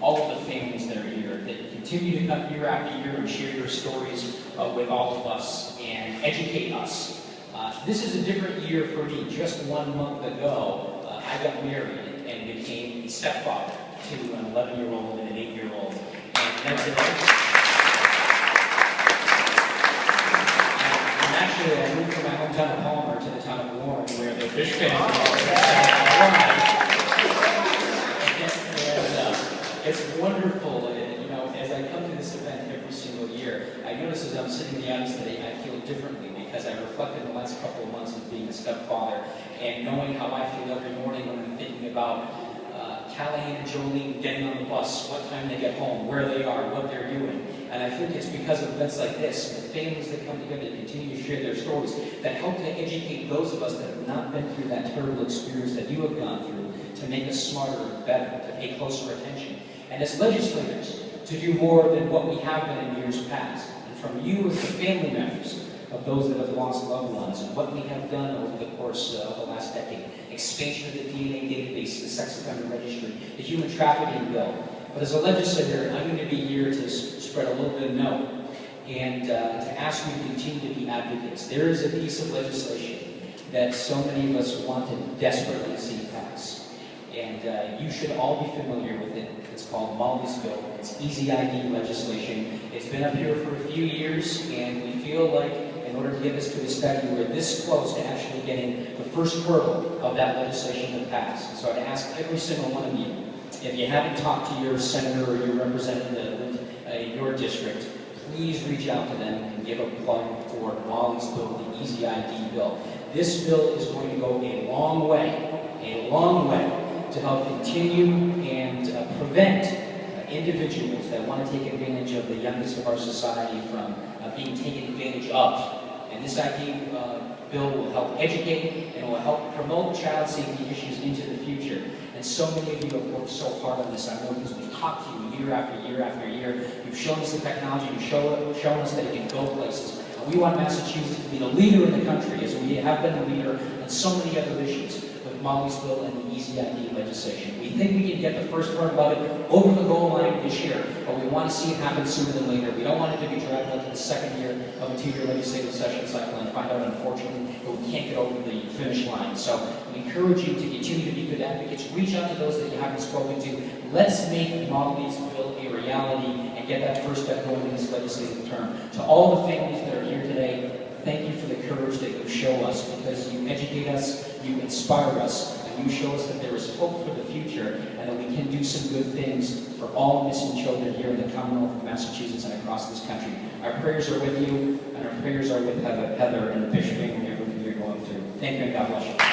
all of the families that are here, that continue to come year after year and share their stories with all of us and educate us. This is a different year for me. Just 1 month ago, I got married and became a stepfather to an 11-year-old and an 8-year-old. And actually, I moved from my hometown of Palmer to the town of Warren, where the fish fans are. It's wonderful, as I come to this event every single year, I notice as I'm sitting in the audience today, I feel differently because I reflected the last couple of months of being a stepfather and knowing how I feel every morning when I'm thinking about Callahan and Jolene getting on the bus, what time they get home, where they are, what they're doing. And I think it's because of events like this, the families that come together to continue to share their stories, that help to educate those of us that have not been through that terrible experience that you have gone through, to make us smarter and better, to pay closer attention. And as legislators, to do more than what we have been in years past. And from you as the family members of those that have lost loved ones, and what we have done over the course of the last decade, expansion of the DNA database, the sex offender registry, the human trafficking bill. But as a legislator, I'm going to be here to spread a little bit of note and to ask you to continue to be advocates. There is a piece of legislation that so many of us want to desperately see pass. And you should all be familiar with it. It's called Molly's Bill. It's Easy ID legislation. It's been up here for a few years, and we feel like in order to get this to a study, we're this close to actually getting the first hurdle of that legislation to pass. So I'd ask every single one of you, if you haven't talked to your senator or your representative in your district, please reach out to them and give a plug for Molly's Bill, the Easy ID bill. This bill is going to go a long way to help continue and prevent individuals that want to take advantage of the youngest of our society from being taken advantage of. And this ID bill will help educate and will help promote child safety issues into the future. And so many of you have worked so hard on this. I know because we've talked to you year after year after year. You've shown us the technology, you've shown us that it can go places. And we want Massachusetts to be the leader in the country, as we have been the leader on so many other issues. Molly's Bill and the Easy ID legislation. We think we can get the first part about it over the goal line this year, but we want to see it happen sooner than later. We don't want it to be dragged out to the second year of a 2-year legislative session cycle and find out, unfortunately, that we can't get over the finish line. So we encourage you to continue to be good advocates. Reach out to those that you haven't spoken to. Let's make Molly's Bill a reality and get that first step going in this legislative term. To all the families that are here today, thank you for the courage that you show us, because you educate us, you inspire us, and you show us that there is hope for the future and that we can do some good things for all missing children here in the Commonwealth of Massachusetts and across this country. Our prayers are with you, and our prayers are with Heather and the Fish family and everything you're going through. Thank you, and God bless you.